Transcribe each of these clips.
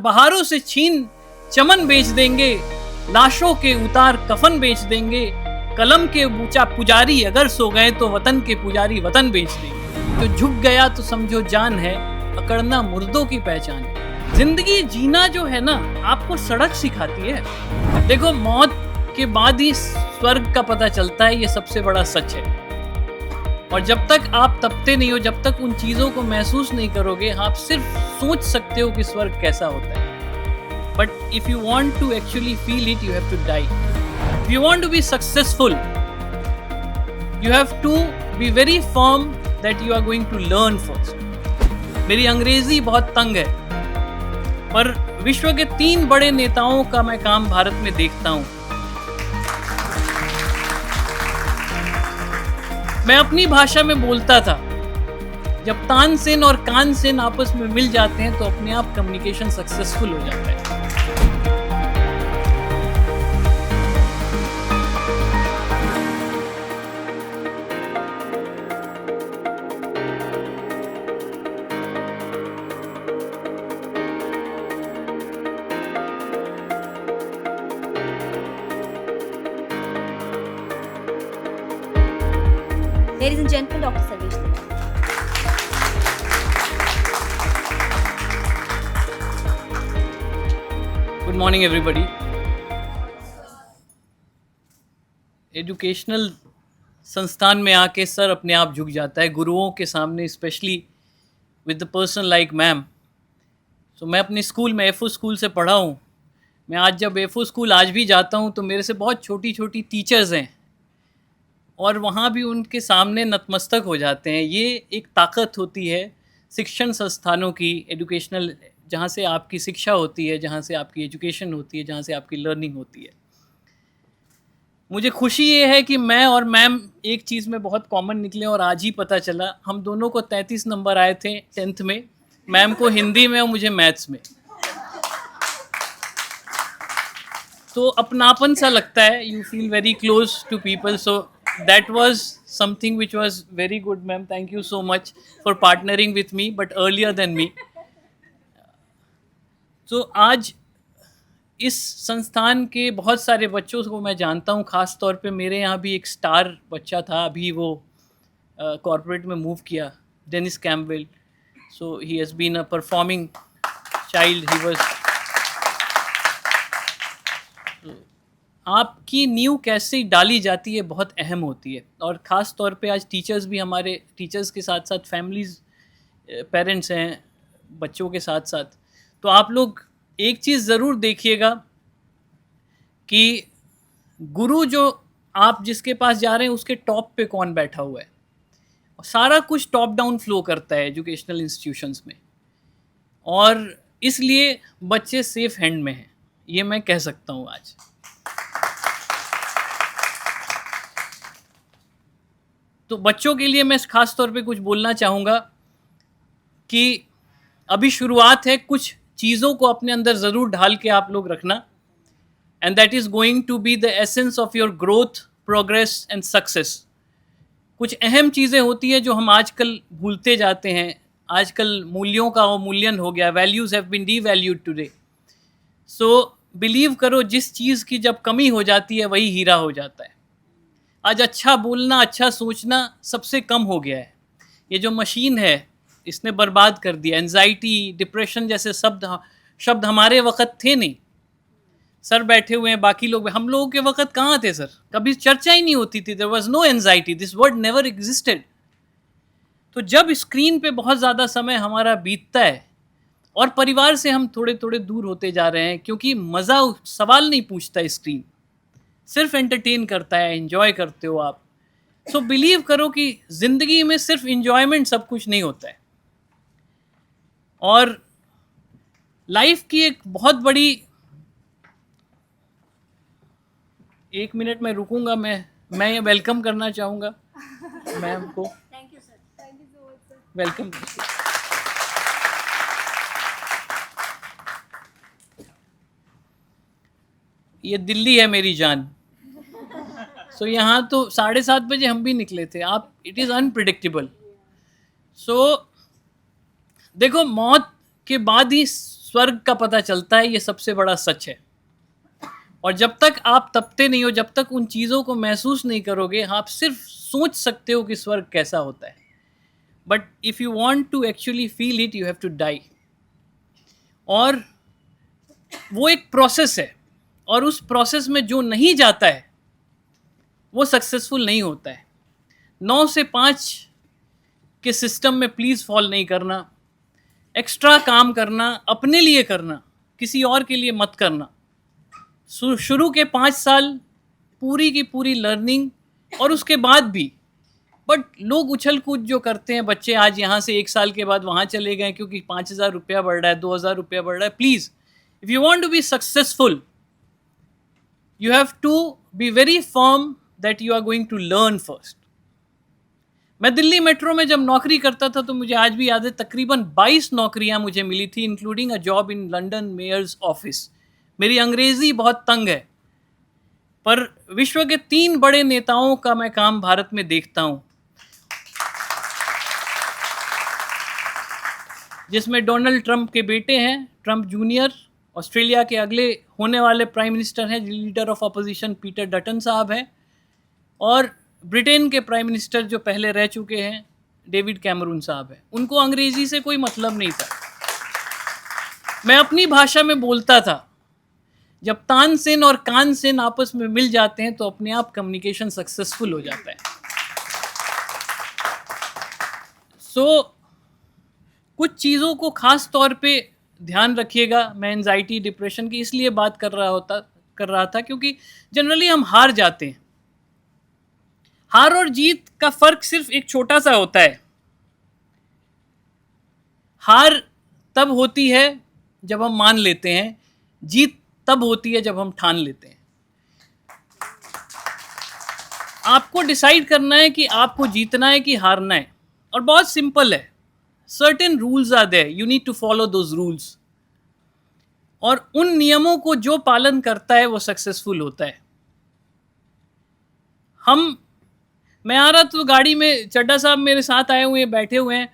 बहारों से छीन चमन बेच देंगे, लाशों के उतार कफन बेच देंगे, कलम के ऊंचा पुजारी अगर सो गए तो वतन के पुजारी वतन बेच देंगे। जो झुक गया तो समझो जान है, अकड़ना मुर्दों की पहचान है। जिंदगी जीना जो है ना, आपको सड़क सिखाती है। देखो, मौत के बाद ही स्वर्ग का पता चलता है, ये सबसे बड़ा सच है। और जब तक आप तपते नहीं हो, जब तक उन चीजों को महसूस नहीं करोगे, आप सिर्फ सोच सकते हो कि स्वर्ग कैसा होता है। But if you want to actually feel it, you have to die. If you want to be successful, you have to be very firm that you are going to learn first. मेरी अंग्रेजी बहुत तंग है, पर विश्व के 3 बड़े नेताओं का मैं काम भारत में देखता हूं। मैं अपनी भाषा में बोलता था। जब तानसेन और कानसेन आपस में मिल जाते हैं तो अपने आप कम्युनिकेशन सक्सेसफुल हो जाता है। Ladies and gentlemen, Dr. Sarvesh Tiwari. Good morning, everybody. Educational संस्थान में आके सर अपने आप झुक जाता है गुरुओं के सामने, specially with the person like ma'am. So मैं अपने स्कूल में एफओ स्कूल से पढ़ा हूँ। मैं आज जब एफओ स्कूल आज भी जाता हूँ तो मेरे से बहुत छोटी छोटी टीचर्स हैं और वहाँ भी उनके सामने नतमस्तक हो जाते हैं। ये एक ताकत होती है शिक्षण संस्थानों की, एजुकेशनल, जहाँ से आपकी शिक्षा होती है, जहाँ से आपकी एजुकेशन होती है, जहाँ से आपकी लर्निंग होती है। मुझे खुशी ये है कि मैं और मैम एक चीज़ में बहुत कॉमन निकले और आज ही पता चला। हम दोनों को 33 नंबर आए थे 10th में, मैम को हिंदी में और मुझे मैथ्स में। तो अपनापन सा लगता है, you feel very close to people. So that was something which was very good, ma'am. Thank you so much for partnering with me, but earlier than me. तो आज इस संस्थान के बहुत सारे बच्चों को मैं जानता हूँ, ख़ास तौर पे मेरे यहाँ भी एक स्टार बच्चा था, अभी वो कॉर्पोरेट में मूव किया, Dennis Campbell. So he has been a performing child. He was आपकी नींव कैसे डाली जाती है बहुत अहम होती है। और ख़ास तौर पे आज टीचर्स भी, हमारे टीचर्स के साथ साथ फैमिलीज़, पेरेंट्स हैं बच्चों के साथ साथ। तो आप लोग एक चीज़ ज़रूर देखिएगा कि गुरु जो आप जिसके पास जा रहे हैं उसके टॉप पे कौन बैठा हुआ है। और सारा कुछ टॉप डाउन फ्लो करता है एजुकेशनल इंस्टीट्यूशंस में, और इसलिए बच्चे सेफ हैंड में हैं, ये मैं कह सकता हूँ आज। तो बच्चों के लिए मैं ख़ास तौर पे कुछ बोलना चाहूँगा कि अभी शुरुआत है, कुछ चीज़ों को अपने अंदर ज़रूर ढाल के आप लोग रखना, and that is going to be the essence of your growth, progress and success. कुछ अहम चीज़ें होती हैं जो हम आजकल भूलते जाते हैं। आजकल मूल्यों का अवमूल्यन हो गया, values have been devalued today. So believe करो, जिस चीज़ की जब कमी हो जाती है वही हीरा हो जाता है। आज अच्छा बोलना, अच्छा सोचना सबसे कम हो गया है। ये जो मशीन है इसने बर्बाद कर दिया। एंजाइटी, डिप्रेशन जैसे शब्द हमारे वक़्त थे नहीं। सर बैठे हुए हैं, बाकी लोग, हम लोगों के वक़्त कहाँ थे सर? कभी चर्चा ही नहीं होती थी। There was no anxiety, this word never existed. तो जब स्क्रीन पे बहुत ज़्यादा समय हमारा बीतता है और परिवार से हम थोड़े थोड़े दूर होते जा रहे हैं, क्योंकि मज़ा सवाल नहीं पूछता, स्क्रीन सिर्फ एंटरटेन करता है, एंजॉय करते हो आप। सो बिलीव करो कि ज़िंदगी में सिर्फ एंजॉयमेंट सब कुछ नहीं होता है। और लाइफ की एक बहुत बड़ी, 1 मिनट में रुकूंगा, मैं ये वेलकम करना चाहूँगा मैम को। Thank you, sir. Thank you so much, sir. Welcome. ये दिल्ली है मेरी जान। सो यहाँ तो 7:30 बजे हम भी निकले थे। आप, इट इज़ अनप्रिडिक्टेबल। सो देखो, मौत के बाद ही स्वर्ग का पता चलता है, ये सबसे बड़ा सच है। और जब तक आप तपते नहीं हो, जब तक उन चीज़ों को महसूस नहीं करोगे, आप सिर्फ सोच सकते हो कि स्वर्ग कैसा होता है। But if you want to actually feel it, you have to die. और वो एक प्रोसेस है, और उस प्रोसेस में जो नहीं जाता है वो सक्सेसफुल नहीं होता है। 9 से 5 के सिस्टम में प्लीज़ फॉल नहीं करना। एक्स्ट्रा काम करना, अपने लिए करना, किसी और के लिए मत करना। शुरू के 5 साल पूरी की पूरी लर्निंग, और उसके बाद भी। बट लोग उछल कूद जो करते हैं, बच्चे आज यहाँ से 1 साल के बाद वहाँ चले गए क्योंकि 5,000 रुपया बढ़ रहा है, 2,000 रुपया बढ़ रहा है। Please, if you want to be successful, you have to be very firm that you are going to learn first. मैं दिल्ली मेट्रो में जब नौकरी करता था तो मुझे आज भी याद है, तकरीबन 22 नौकरियां मुझे मिली थी, including a job in London mayor's office. मेरी अंग्रेजी बहुत तंग है, पर विश्व के 3 बड़े नेताओं का मैं काम भारत में देखता हूं, जिसमें डोनाल्ड ट्रंप के बेटे हैं, ट्रंप जूनियर, ऑस्ट्रेलिया के अगले होने वाले प्राइम मिनिस्टर हैं, leader of opposition Peter Dutton साहब हैं, और ब्रिटेन के प्राइम मिनिस्टर जो पहले रह चुके हैं, डेविड कैमरून साहब हैं। उनको अंग्रेजी से कोई मतलब नहीं था, मैं अपनी भाषा में बोलता था। जब तानसेन और कानसेन आपस में मिल जाते हैं तो अपने आप कम्युनिकेशन सक्सेसफुल हो जाता है। कुछ चीज़ों को खास तौर पे ध्यान रखिएगा। मैं एंजाइटी, डिप्रेशन की इसलिए बात कर रहा था क्योंकि जनरली हम हार जाते हैं। हार और जीत का फर्क सिर्फ एक छोटा सा होता है। हार तब होती है जब हम मान लेते हैं, जीत तब होती है जब हम ठान लेते हैं। आपको डिसाइड करना है कि आपको जीतना है कि हारना है, और बहुत सिंपल है। Certain rules are there, you need to follow those rules, और उन नियमों को जो पालन करता है वो सक्सेसफुल होता है। मैं आ रहा तो गाड़ी में चड्डा साहब मेरे साथ आए हुए हैं, बैठे हुए हैं।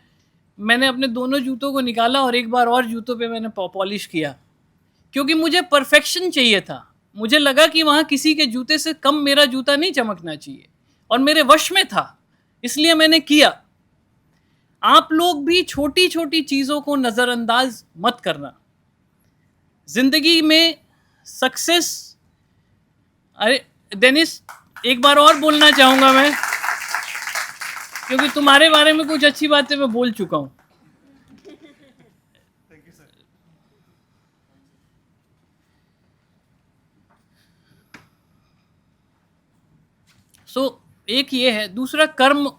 मैंने अपने दोनों जूतों को निकाला और एक बार और जूतों पे मैंने पॉलिश किया, क्योंकि मुझे परफेक्शन चाहिए था। मुझे लगा कि वहाँ किसी के जूते से कम मेरा जूता नहीं चमकना चाहिए, और मेरे वश में था, इसलिए मैंने किया। आप लोग भी छोटी छोटी चीज़ों को नज़रअंदाज मत करना। जिंदगी में सक्सेस, अरे डेनिस, एक बार और बोलना चाहूँगा मैं, क्योंकि तुम्हारे बारे में कुछ अच्छी बातें मैं बोल चुका हूँ। एक ये है, दूसरा कर्म।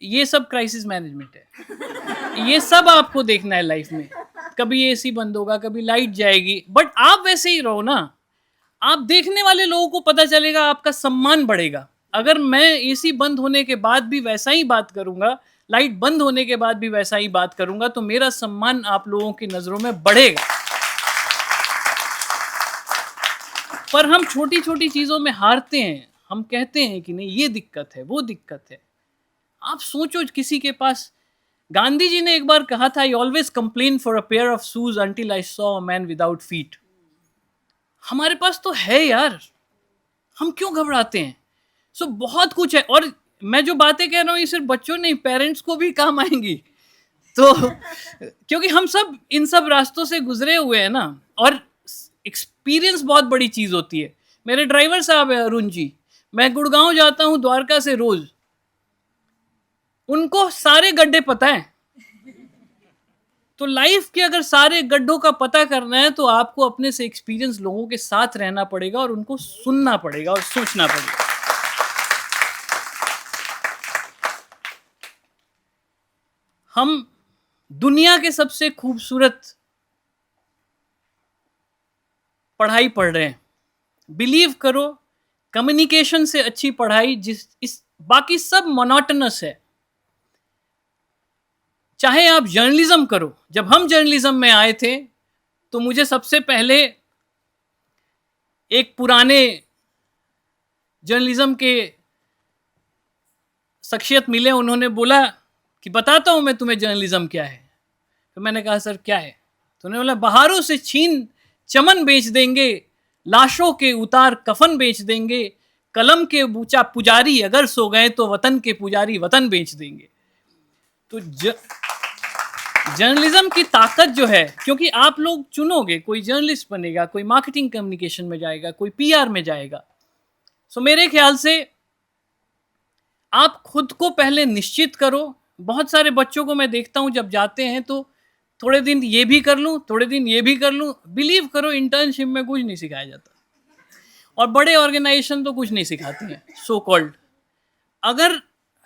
ये सब क्राइसिस मैनेजमेंट है, ये सब आपको देखना है लाइफ में। कभी एसी बंद होगा, कभी लाइट जाएगी, बट आप वैसे ही रहो ना। आप देखने वाले लोगों को पता चलेगा, आपका सम्मान बढ़ेगा। अगर मैं एसी बंद होने के बाद भी वैसा ही बात करूंगा, लाइट बंद होने के बाद भी वैसा ही बात करूंगा, तो मेरा सम्मान आप लोगों की नजरों में बढ़ेगा। पर हम छोटी छोटी चीजों में हारते हैं। हम कहते हैं कि नहीं, ये दिक्कत है, वो दिक्कत है। आप सोचो, किसी के पास, गांधी जी ने एक बार कहा था, I always complain for a pair of shoes until I saw a man without feet. हमारे पास तो है यार, हम क्यों घबराते हैं? बहुत कुछ है। और मैं जो बातें कह रहा हूँ, ये सिर्फ बच्चों नहीं, पेरेंट्स को भी काम आएंगी। तो क्योंकि हम सब इन सब रास्तों से गुजरे हुए हैं ना, और एक्सपीरियंस बहुत बड़ी चीज होती है। मेरे ड्राइवर साहब है अरुण जी, मैं गुड़गांव जाता हूँ द्वारका से रोज, उनको सारे गड्ढे पता है। तो लाइफ के अगर सारे गड्ढों का पता करना है तो आपको अपने से एक्सपीरियंस लोगों के साथ रहना पड़ेगा, और उनको सुनना पड़ेगा और सोचना पड़ेगा। हम दुनिया के सबसे खूबसूरत पढ़ाई पढ़ रहे हैं। बिलीव करो, कम्युनिकेशन से अच्छी पढ़ाई बाकी सब मोनोटोनस है। चाहे आप जर्नलिज्म करो। जब हम जर्नलिज्म में आए थे तो मुझे सबसे पहले एक पुराने जर्नलिज्म के शख्सियत मिले, उन्होंने बोला कि बताता हूं मैं तुम्हें जर्नलिज्म क्या है। तो मैंने कहा सर क्या है? तो उन्होंने बोला बहारों से छीन चमन बेच देंगे, लाशों के उतार कफन बेच देंगे, कलम के बूचा पुजारी अगर सो गए तो वतन के पुजारी वतन बेच देंगे। तो जर्नलिज्म की ताकत जो है, क्योंकि आप लोग चुनोगे, कोई जर्नलिस्ट बनेगा, कोई मार्केटिंग कम्युनिकेशन में जाएगा, कोई पीआर में जाएगा। सो मेरे ख्याल से आप खुद को पहले निश्चित करो। बहुत सारे बच्चों को मैं देखता हूं जब जाते हैं तो थोड़े दिन ये भी कर लूं, थोड़े दिन ये भी कर लूं। बिलीव करो इंटर्नशिप में कुछ नहीं सिखाया जाता, और बड़े ऑर्गेनाइजेशन तो कुछ नहीं सिखाती हैं सो कॉल्ड। अगर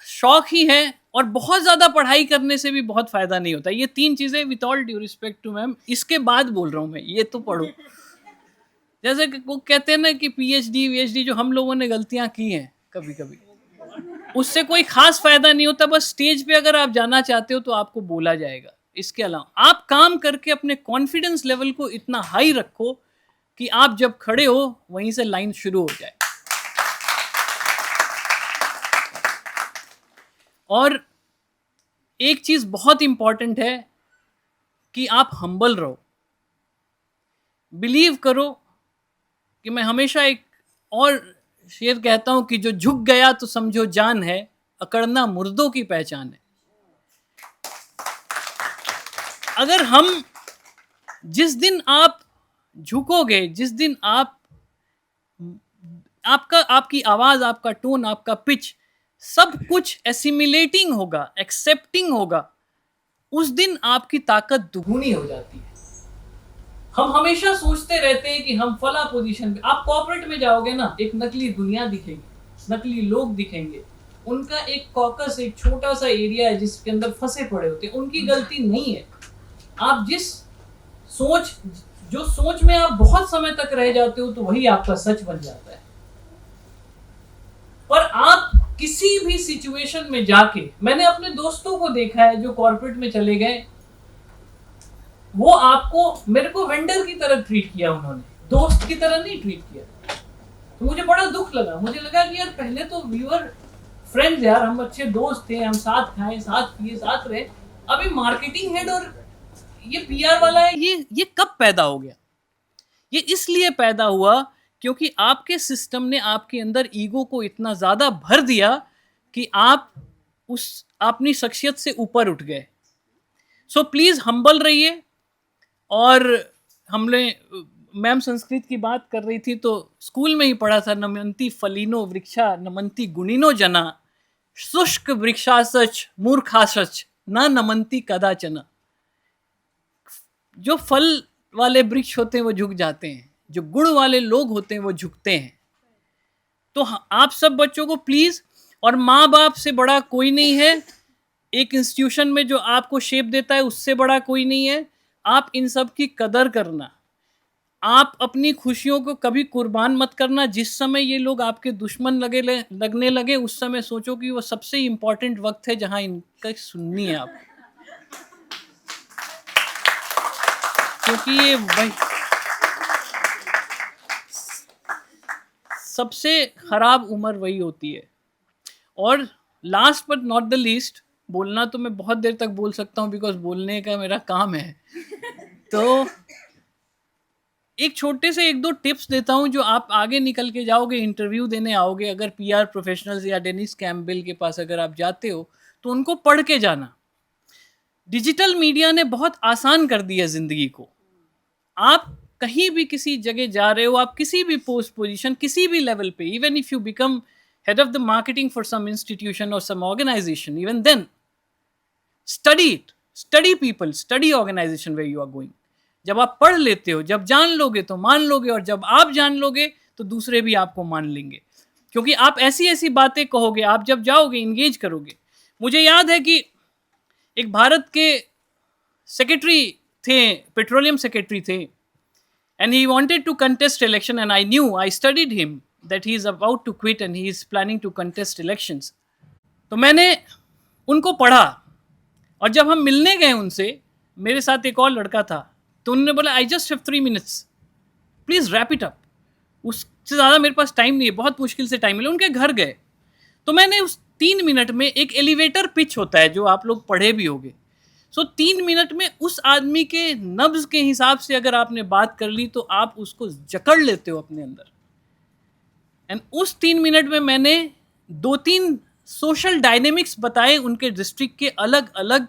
शौक ही है, और बहुत ज़्यादा पढ़ाई करने से भी बहुत फ़ायदा नहीं होता। ये 3 चीज़ें with all due respect to ma'am, इसके बाद बोल रहा हूँ मैं, ये तो पढ़ो। जैसे कि वो कहते हैं ना कि पीएचडी वीएचडी जो हम लोगों ने गलतियाँ की हैं कभी कभी, उससे कोई खास फायदा नहीं होता। बस स्टेज पे अगर आप जाना चाहते हो तो आपको बोला जाएगा। इसके अलावा आप काम करके अपने कॉन्फिडेंस लेवल को इतना हाई रखो कि आप जब खड़े हो वहीं से लाइन शुरू हो जाए। और एक चीज बहुत इंपॉर्टेंट है कि आप हम्बल रहो। बिलीव करो कि मैं हमेशा एक और शेर कहता हूं कि जो झुक गया तो समझो जान है, अकड़ना मुर्दों की पहचान है। अगर हम, जिस दिन आप झुकोगे, जिस दिन आपकी आवाज, आपका टोन, आपका पिच, सब कुछ एसिमिलेटिंग होगा, एक्सेप्टिंग होगा, उस दिन आपकी ताकत दुगुनी हो जाती है। हम हमेशा सोचते रहते हैं कि हम फला पोजीशन पे, आप कॉर्पोरेट में जाओगे ना, एक नकली दुनिया दिखेगी, नकली लोग दिखेंगे, उनका एक कॉकस, एक छोटा सा एरिया है जिसके अंदर फंसे पड़े होते हैं। उनकी गलती नहीं है। आप जो सोच में आप बहुत समय तक रह जाते हो तो वही आपका सच बन जाता है। पर आप किसी भी सिचुएशन में जाके, मैंने अपने दोस्तों को देखा है जो कॉर्पोरेट में चले गए, वो मेरे को वेंडर की तरह ट्रीट किया, उन्होंने दोस्त की तरह नहीं ट्रीट किया। तो मुझे बड़ा दुख लगा। मुझे लगा कि यार पहले तो वी वर फ्रेंड्स, यार हम अच्छे दोस्त थे, हम साथ खाए, साथ पिए, साथ रहे। अभी मार्केटिंग हेड और ये पीआर वाला है, ये कब पैदा हो गया? ये इसलिए पैदा हुआ क्योंकि आपके सिस्टम ने आपके अंदर ईगो को इतना ज्यादा भर दिया कि आप अपनी शख्सियत से ऊपर उठ गए। सो प्लीज हम्बल रहिए। और हमने, मैम संस्कृत की बात कर रही थी तो स्कूल में ही पढ़ा था, नमन्ति फलिनो वृक्षा नमन्ति गुणिनो जना, शुष्क वृक्षासच मूर्खासच न नमन्ति कदाचन। जो फल वाले वृक्ष होते हैं वो झुक जाते हैं, जो गुण वाले लोग होते हैं वो झुकते हैं। तो आप सब बच्चों को प्लीज, और माँ बाप से बड़ा कोई नहीं है, एक इंस्टीट्यूशन में जो आपको शेप देता है उससे बड़ा कोई नहीं है। आप इन सब की कदर करना। आप अपनी खुशियों को कभी कुर्बान मत करना। जिस समय ये लोग आपके दुश्मन लगने लगे, उस समय सोचो कि वो सबसे इंपॉर्टेंट वक्त है जहां इनका सुननी है आप, क्योंकि ये वही सबसे खराब उम्र वही होती है। और last but not the least, बोलना तो मैं बहुत देर तक बोल सकता हूँ बिकॉज बोलने का मेरा काम है। तो एक छोटे से 1-2 टिप्स देता हूँ जो आप आगे निकल के जाओगे, इंटरव्यू देने आओगे, अगर पीआर प्रोफेशनल्स या डेनिस कैम्पबेल के पास अगर आप जाते हो तो उनको पढ़ के जाना। डिजिटल मीडिया ने बहुत आसान कर दी है ज़िंदगी को। आप कहीं भी किसी जगह जा रहे हो, आप किसी भी पोस्ट पोजीशन, किसी भी लेवल पे, even if you become head of the marketing for some institution or some organization, even then study it, study people, study organization where you are going. जब आप पढ़ लेते हो, जब जान लोगे तो मान लोगे, और जब आप जान लोगे तो दूसरे भी आपको मान लेंगे, क्योंकि आप ऐसी ऐसी बातें कहोगे, आप जब जाओगे इंगेज करोगे। मुझे याद है कि एक भारत के सेक्रेटरी थे, पेट्रोलियम सेक्रेटरी थे, and he wanted to contest election, and I knew, I studied him, that he is about to quit and he is planning to contest elections. तो मैंने उनको पढ़ा, और जब हम मिलने गए उनसे, मेरे साथ एक और लड़का था, तो उन्होंने बोला I just have 3 minutes, please wrap it up. उससे ज़्यादा मेरे पास टाइम नहीं है, बहुत मुश्किल से टाइम मिला। उनके घर गए तो मैंने उस 3 मिनट में, एक एलिवेटर पिच होता है जो आप लोग पढ़े भी होगे, सो 3 मिनट में उस आदमी के नब्ज के हिसाब से अगर आपने बात कर ली तो आप उसको जकड़ लेते हो अपने अंदर। एंड उस 3 मिनट में मैंने 2-3 सोशल डायनेमिक्स बताए, उनके डिस्ट्रिक्ट के अलग अलग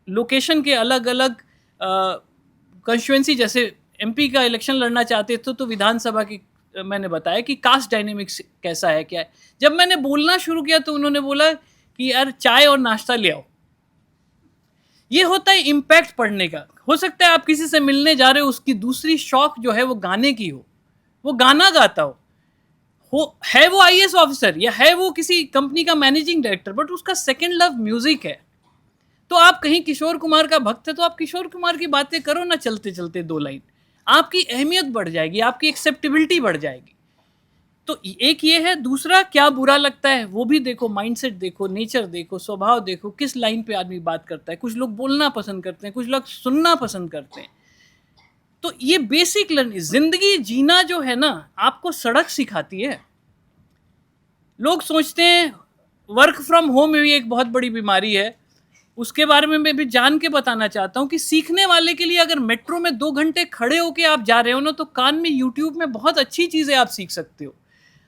लोकेशन के अलग अलग कंस्टिट्यूएंसी, जैसे एमपी का इलेक्शन लड़ना चाहते थे तो विधानसभा की मैंने बताया कि कास्ट डायनेमिक्स कैसा है, क्या है। जब मैंने बोलना शुरू किया तो उन्होंने बोला कि यार चाय और नाश्ता ले आओ। ये होता है इम्पैक्ट पढ़ने का। हो सकता है आप किसी से मिलने जा रहे हो, उसकी दूसरी शौक जो है वो गाने की हो, वो गाना गाता हो है वो आईएएस ऑफिसर या है वो किसी कंपनी का मैनेजिंग डायरेक्टर, बट उसका सेकंड लव म्यूजिक है। तो आप कहीं किशोर कुमार का भक्त है तो आप किशोर कुमार की बातें करो ना, चलते चलते 2 लाइन, आपकी अहमियत बढ़ जाएगी, आपकी एक्सेप्टेबिलिटी बढ़ जाएगी। तो एक ये है। दूसरा, क्या बुरा लगता है वो भी देखो, माइंडसेट देखो, नेचर देखो, स्वभाव देखो, किस लाइन पे आदमी बात करता है। कुछ लोग बोलना पसंद करते हैं, कुछ लोग सुनना पसंद करते हैं। तो ये बेसिक लर्निंग, जिंदगी जीना जो है ना, आपको सड़क सिखाती है। लोग सोचते हैं वर्क फ्रॉम होम भी एक बहुत बड़ी बीमारी है, उसके बारे में मैं भी जान के बताना चाहता हूँ कि सीखने वाले के लिए अगर मेट्रो में 2 घंटे खड़े होके आप जा रहे हो ना, तो कान में यूट्यूब में बहुत अच्छी चीज़ें आप सीख सकते हो।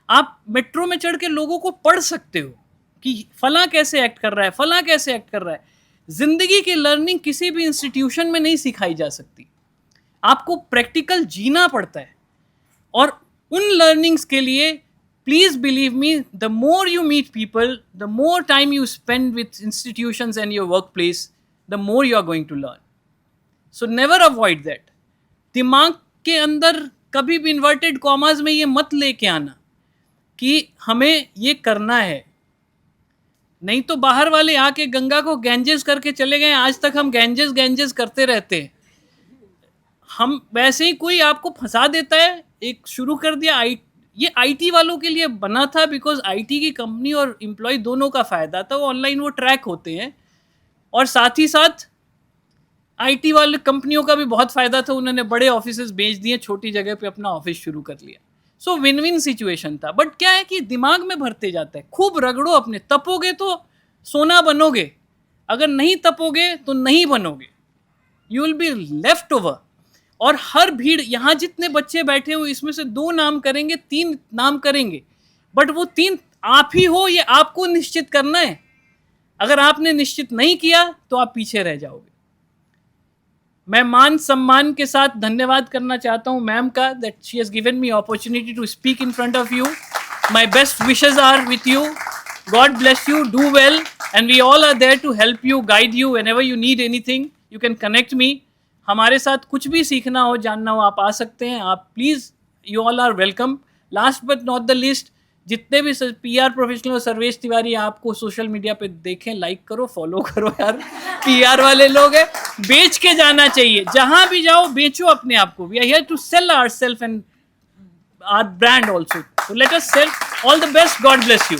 आप मेट्रो में चढ़ के लोगों को पढ़ सकते हो कि फला कैसे एक्ट कर रहा है, फला कैसे एक्ट कर रहा है। जिंदगी की लर्निंग किसी भी इंस्टीट्यूशन में नहीं सिखाई जा सकती, आपको प्रैक्टिकल जीना पड़ता है। और उन लर्निंग्स के लिए please believe me, the more you meet people, the more time you spend with institutions and your work place, the more you are going to learn. So never avoid that. दिमाग के अंदर कभी भी inverted commas में ये मत लेके आना कि हमें ये करना है, नहीं तो बाहर वाले आके गंगा को गैंजेस करके चले गए। आज तक हम गैंजेस गैंजेस करते रहते हैं। हम वैसे ही कोई आपको फंसा देता है, एक शुरू कर दिया। ये आईटी वालों के लिए बना था, बिकॉज आईटी की कंपनी और एम्प्लॉय दोनों का फायदा था। वो ऑनलाइन वो ट्रैक होते हैं, और साथ ही साथ आईटी वाले कंपनियों का भी बहुत फायदा था। उन्होंने बड़े ऑफिसेज बेच दिए, छोटी जगह पे अपना ऑफिस शुरू कर लिया। सो विन विन सिचुएशन था। बट क्या है कि दिमाग में भरते जाता है। खूब रगड़ो अपने, तपोगे तो सोना बनोगे, अगर नहीं तपोगे तो नहीं बनोगे, you will be left over. और हर भीड़, यहाँ जितने बच्चे बैठे हो इसमें से 2 नाम करेंगे, 3 नाम करेंगे, बट वो 3 आप ही हो, ये आपको निश्चित करना है। अगर आपने निश्चित नहीं किया तो आप पीछे रह जाओगे। मैं मान सम्मान के साथ धन्यवाद करना चाहता हूँ मैम का, that she has given me opportunity to speak in front of you. My best wishes are with you. God bless you, do well, and we all are there to help you, guide you. Whenever you need anything you can connect me. हमारे साथ कुछ भी सीखना हो, जानना हो, आप आ सकते हैं। आप please, you all are welcome. Last but not the least, जितने भी पीआर प्रोफेशनल सर्वेश तिवारी आपको सोशल मीडिया पे देखें, लाइक करो, फॉलो करो यार। पीआर वाले लोग हैं, बेच के जाना चाहिए। जहां भी जाओ बेचो अपने आप को। We are here to sell our self and our brand also. So let us sell. All the best. God bless you.